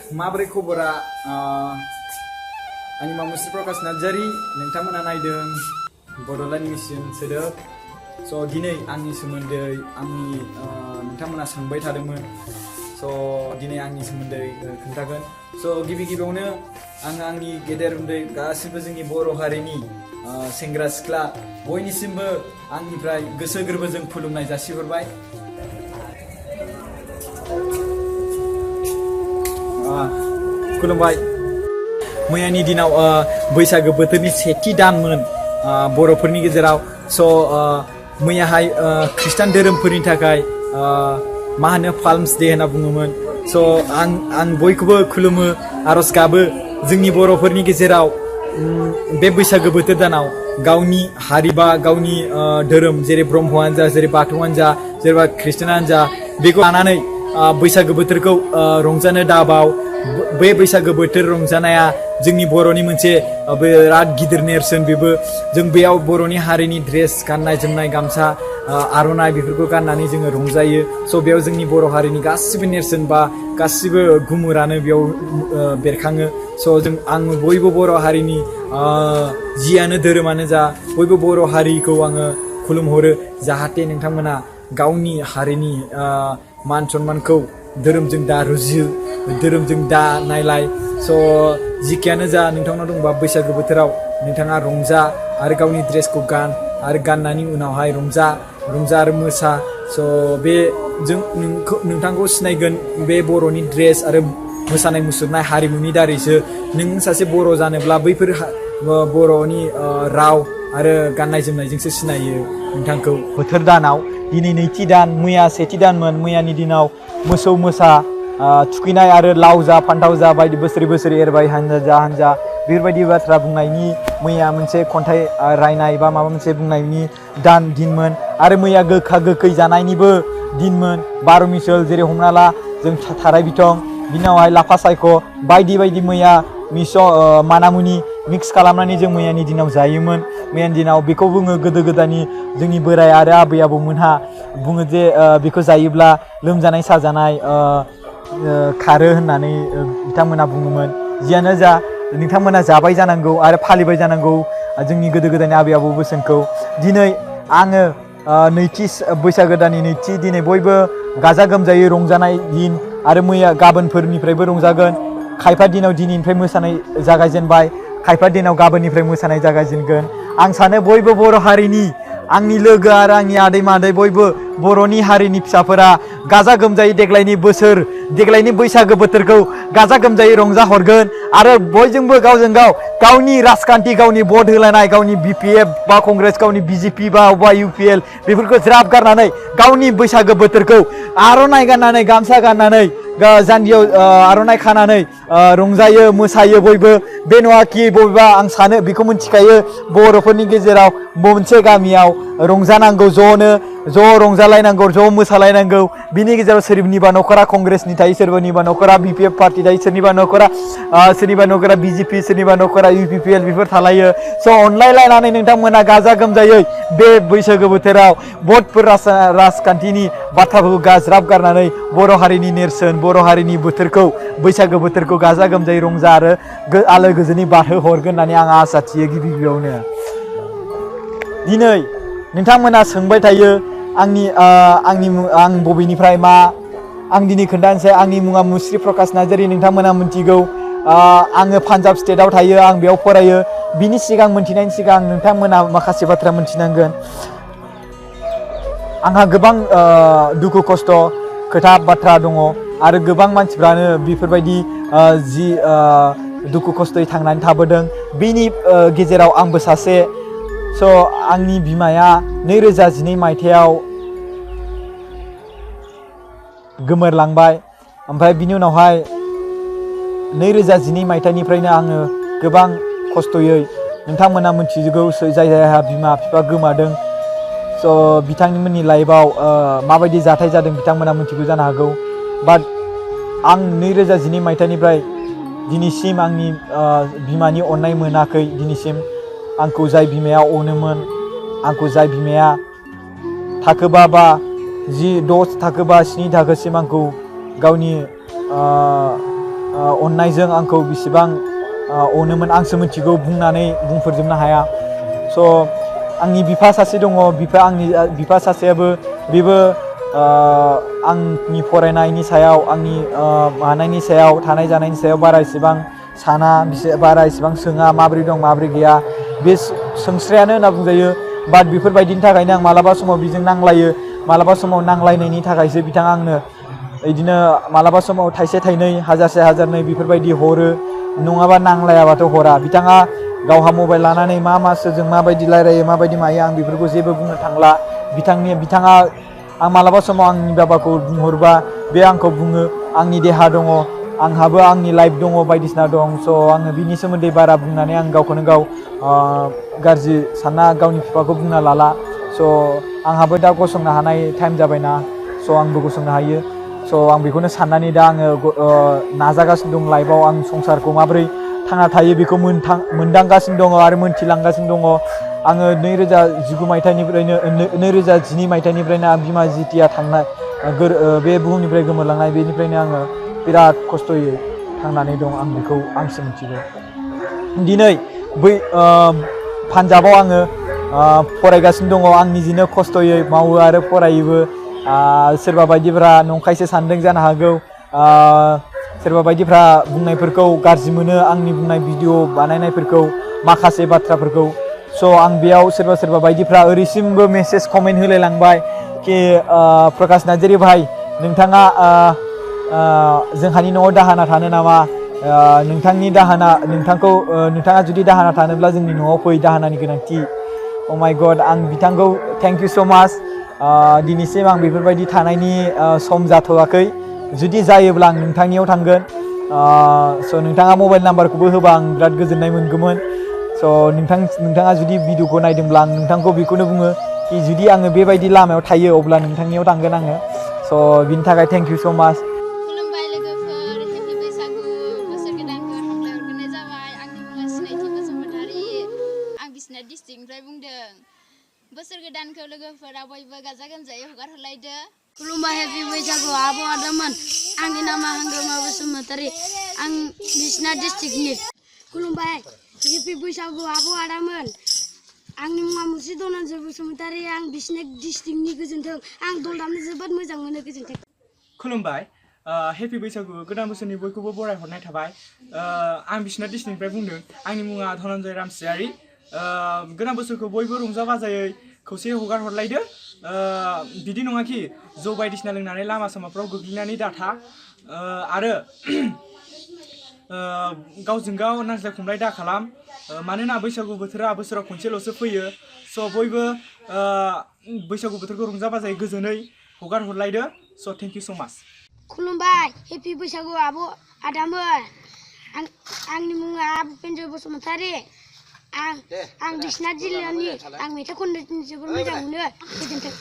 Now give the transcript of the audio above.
माबोरै खबरा आंनि मुङा मुस्रि प्रकाश नार्जारी नोंथांमोना नायदों बड'लेण्ड मिशन सोदोब स' दिनै आंनि सोमोन्दै नोंथांमोना सोंबाय थादोंमोन स' दिनै आंनि सोमोन्दै खोन्थागोन स' गिबियावनो आंनि गेदेर उन्दै गासिबो जोंनि बर' हारिनि सेंग्रा सिख्ला बयनिसिमबो आंनिफ्राय गोसो गोरबोजों खुलुमनाय जासिहरबाय। खुलुमबाय। मैयानि दिनाव बैसागो बोथोरनि सेथि दानमोन बर'फोरनि गेजेराव स' मैयाहाय खृष्टान धोरोमफोरनि थाखाय मा होनो पाल्मस डे होनना बुङोमोन स' आं बयखौबो खुलुमो आरज गाबो जोंनि बर'फोरनि गेजेराव बे बैसागो बोथोर दानाव गावनि हारि बा गावनि धोरोम जेरै ब्रह्मआनो जा जेरै बाथौआनो जा जेनेबा खृष्टानानो जा बेखौ लानानै बैसागो बोथोरखौ रंजानो दाबाव। बे बैसागो बोथोर रंजानाया जोंनि बर'नि मोनसे बिराद गिदिर नेरसोन बेबो जों बेयाव बर'नि हारिनि ड्रेस गाननाय जोमनाय गामसा आर'नाइ बेफोरखौ गाननानै जोङो रंजायो स' बेयाव जोंनि बर' हारिनि गासिबो नेरसोन बा गासिबो गुमुरानो बेयाव बेरखाङो स' आं बयबो बर' हारिनि जियानो धोरोमानो जा बयबो बर' हारिखौ आङो खुलुमहरो जाहाथे नोंथांमोना गावनि हारिनि मान सन्मानखौ धोरोमजों दा रुजु धोरोमजों दा नायलाय स' जिखियानो जा नोंथांनाव दंबा बैसागो बोथोराव नोंथाङा रंजा आरो गावनि ड्रेसखौ गान आरो गाननायनि उनावहाय रंजा आरो मोसा स' बे जों नोंथांखौ सिनायगोन बे बर'नि ड्रेस आरो मोसानाय मुसुरनाय हारिमुनि दारैसो नों सासे बर' जानोब्ला बैफोर बर'नि राव आरो गाननाय जोमनायजोंसो सिनायो नोंथांखौ। बोथोर दानाव दिनै नैथि दान मैया सेथि दानमोन मैयानि दिनाव मोसौ मोसा थुखैनाय आरो लाव जा फान्थाव जा बायदि बोसोरै बोसोरै एरबाय हानजा बेफोरबायदि बाथ्रा बुंनायनि मैया मोनसे खन्थाइ रायनाय बा माबा मोनसे बुंनायनि दिनमोन आरो मैया गोखा गोखै जानायनिबो दिनमोन 12 मिसल जेरै हमना ला जों थाराय बिथं बिनावहाय लाफा सायख' बायदि मैया मानामुनि मिक्स खालामनानै जों मैयानि दिनाव जायोमोन। मैयानि दिनाव बेखौ बुङो गोदो गोदायनि जोंनि बोराय आरो आबै आबौमोनहा बुङो जे बेखौ जायोब्ला लोमजानाय साजानाय खारो होननानै बिथांमोना बुङोमोन। जियानो जा नोंथांमोना जाबाय जानांगौ आरो फालिबाय जानांगौ जोंनि गोदो गोदायनि आबै आबौ बोसोनखौ। दिनै आङो नैथि बैसागो दाननि नैथि दिनै बयबो गाजा गोमजायै रंजानाय दिन आरो मैया गाबोनफोरनिफ्रायबो रंजागोन। खायफा दिनाव दिनैनिफ्राय मोसानाय जागायजेनबाय खायफा दिनाव गाबोननिफ्राय मोसानाय जागायजेनगोन। आं सानो बयबो बर' हारिनि आंनि लोगो आरो आंनि आदै मादै बयबो बर'नि हारिनि फिसाफोरा गाजा गोमजायै देग्लायनि बैसागो बोथोरखौ गाजा गोमजायै रंजा हरगोन आरो बयजोंबो गावजों गाव गावनि राजखान्थि गावनि भट होलायनाय गावनि BPF बा कंग्रेस गावनि BJP बा अबा UPL बेफोरखौ ज्राब गारनानै गावनि बैसागो बोथोरखौ आर'नाइ गाननानै गामसा गाननानै जानजियाव आर'नाइ खानानै रंजायो मोसायो बयबो। बे नङाखि बबेबा आं सानो बेखौ मिथिखायो बर'फोरनि गेजेराव मोनसे गामियाव रंजानांगौ ज' रंजालायनांगौ ज' मोसालायनांगौ। बिनि गेजेराव सोरनिबा न'खरा कंग्रेसनि थायो सोरनिबा न'खरा BPF पार्टि थायो सोरनिबा न'खरा BJP सोरनिबा न'खरा UPPL बेफोर थालायो स' अनलायलायनानै नोंथांमोना गाजा गोमजायै बे बैसागो बोथोराव भटफोर राजखान्थिनि बाथ्राफोरखौ ज्राब गारनानै बर' हारिनि नेरसोन बर' हारिनि बोथोरखौ बैसागो बोथोरखौ गाजा गोमजायै रंजा आरो आलो गोजोनै बारहोहरगोन होननानै आं आसा थियो। गिबियावनो दिनै नोंथांमोना सोंबाय थायो आं बबेनिफ्राय मा आं दिनै खोन्थानोसै। आंनि मुङा मुस्रि प्रकाश नार्जारी नोंथांमोना मिथिगौ आङो पान्जाब स्टेटआव थायो आं बेयाव फरायो। बिनि सिगां मोनथिनायनि सिगां नोंथांमोना माखासे बाथ्रा मोनथिनांगोन। आंहा गोबां दुखु खस्थ' खोथा बाथ्रा दङ आरो गोबां मानसिफ्रानो बेफोरबायदि दुखु खस्थ'यै थांनानै थाबोदों बेनि गेजेराव आंबो सासे। स' आंनि बिमाया 2012 मायथाइयाव गोमोरलांबाय ओमफ्राय बिनि उनावहाय 2012 मायथाइनिफ्रायनो आङो गोबां खस्थ'यै नोंथांमोना मिथिगौ जायहा बिमा बिफा गोमादों स' बिथांमोननि लाइफआव माबायदि जाथाय जादों बिथांमोना मिथिगौ जानो हागौ। बाट आं 2012 मायथाइनिफ्राय दिनैसिम आंनि बिमानि अननाय मोनाखै। दिनैसिम आंखौ जाय बिमाया अनोमोन आंखौ जाय बिमाया थाखो 5 बा 6 थाखो बा 7 थाखोसिम आंखौ गावनि अननायजों आंखौ बेसेबां अनोमोन आंसो मिथिगौ बुंनानै बुंफोरजोबनो हाया स' आंनि बिफा सासे दङ आंनि बिफा सासेयाबो बेबो आंनि फरायनायनि सायाव आंनि मानायनि सायाव थानाय जानायनि सायाव बारा इसेबां साना बारा इसेबां सोङा माब्रै दं माब्रै गैया बे सोंस्रायानो होनना बुंजायो बाट बेफोरबायदिनि थाखायनो आं मालाबा समाव बिजों नांलायो मालाबा समाव नांलायनायनि थाखायसो बिथाङा आंनो बिदिनो मालाबा समाव थाइसे थाइनै हाजारसे हाजारनै बेफोरबायदि हरो नङाबा नांलायाबाथ' हरा बिथाङा गावहा मबाइल लानानै मा सोरजों माबायदि रायलायो माबायदि मायो आं बेफोरखौ जेबो बुंनो थांला बिथाङा आं मालाबा समाव आंनि बाबाखौ बुंहरबा बे आंखौ बुङो आंनि देहा दङ आंहाबो आंनि लाइफ दङ बायदिसिना दं स' आङो बिनि सोमोन्दै बारा बुंनानै आं गावखौनो गाव गाज्रि सानना गावनि बिफाखौ बुंना लाला स' आंहाबो दा गसंनो हानाय टाइम जाबायना स' आंबो गसंनो हायो स' आं बेखौनो साननानै दा आङो नाजागासिनो दं लाइफआव आं संसारखौ माबोरै थांना थायो बेखौ मोनदांगासिनो दङ आरो मोनथिलांगासिनो दङ आङो 2019 मायथाइनिफ्रायनो 2012 मायथाइनिफ्रायनो बिमा जितिया थांनाय बे बुहुमनिफ्राय गोमोरलांनाय बेनिफ्रायनो आङो बिराद खस्थ'यै थांनानै दं आं बेखौ आंसो मिथिगौ दिनै बै पान्जाबाव आङो फरायगासिनो दङ आं निजेनो खस्थ'यै मावो आरो फरायोबो सोरबा बायदिफ्रा नंखायसो सानदों जानो हागौ सोरबा बायदिफ्रा बुंनायफोरखौ गाज्रि मोनो आंनि बुंनाय भिडिअ बानायनायफोरखौ माखासे बाथ्राफोरखौ स' आं बेयाव सोरबा बायदिफ्रा ओरैसिमबो मेसेज कमेन्ट होलायलांबाय कि प्रकाश नार्जारि भाई नोंथाङा जोंहानि न'आव दाहोना थानो नामा नोंथाङा जुदि दाहोना थानोब्ला जोंनि न'आव फै दाहोनानि गोनांथि अ माय गड आं बिथांखौ थेंक इउ स' माच दिनैसिम आं बेफोरबायदि थानायनि सम जाथ'वाखै जुदि जायोब्ला आं नोंथांनियाव थांगोन स' नोंथाङा मबाइल नाम्बारखौबो होबा आं बिराद गोजोननाय मोनगौमोन स' नोंथाङा जुदि भिडिअखौ नायदोंब्ला आं नोंथांखौ बेखौनो बुङो कि जुदि आङो बेबायदि लामायाव थायो अब्ला नोंथांनियाव थांगोन आङो स' बिनि थाखाय थेंक इउ स' माच खुलुमबाय लोगोफोर हेपि बैसागु बोसोर गोदानखौ हामलाय हरग्रोनाय जाबाय आंनि मुङा सिनायथि बसुमतारी आं बिसनाथ डिस्ट्रिक्टनिफ्राय बुंदों बोसोर गोदानखौ लोगोफोरा बयबो गाजा गोमजायै हगार हरलायदो खुलुमबाय हेपि बैसागु आब' आदामोन आंनि नामा हांगोमा बसुमतारी आं बिसनाथ डिस्ट्रिक्टनि खुलुमबाय हेपि बैसागु आब' आदामोन आंनि मुङा मुस्रि धनन्जय बसुमतारी आं बिसनाथ डिस्ट्रिक्टनि गोजोन्थों आं दल दामनो जोबोद मोजां मोनो गोजोन्थों खुलुमबाय हेपि बैसागु गोदान बोसोरनि बयखौबो बराय हरनाय थाबाय आं बिसनाथ डिस्ट्रिक्टनिफ्राय बुंदों आंनि मुङा धनन्जय रामसियारि गोदान बोसोरखौ बयबो रंजा बाजायै खौसे हगार हरलायदो बिदि नङाखि जौ बायदिसिना लोंनानै लामा सामाफ्राव गोग्लैनानै दाथा आरो गावजों गाव नांज्लाय खमलाय दा खालाम मानोना बैसागु बोथोरा बोसोराव खनसेल'सो फैयो स' बयबो बैसागु बोथोरखौ रंजा बाजायै गोजोनै हगार हरलायदो स' थेंक इउ स' माच खुलुमबाय हेपि बैसागु आब' आदामोन आंनि मुङा भुपेन्द्र बसुमतारी आं बिसनाथ जिल्लानि आं मेथाइ खननो जोबोद मोजां मोनो गोजोन्थों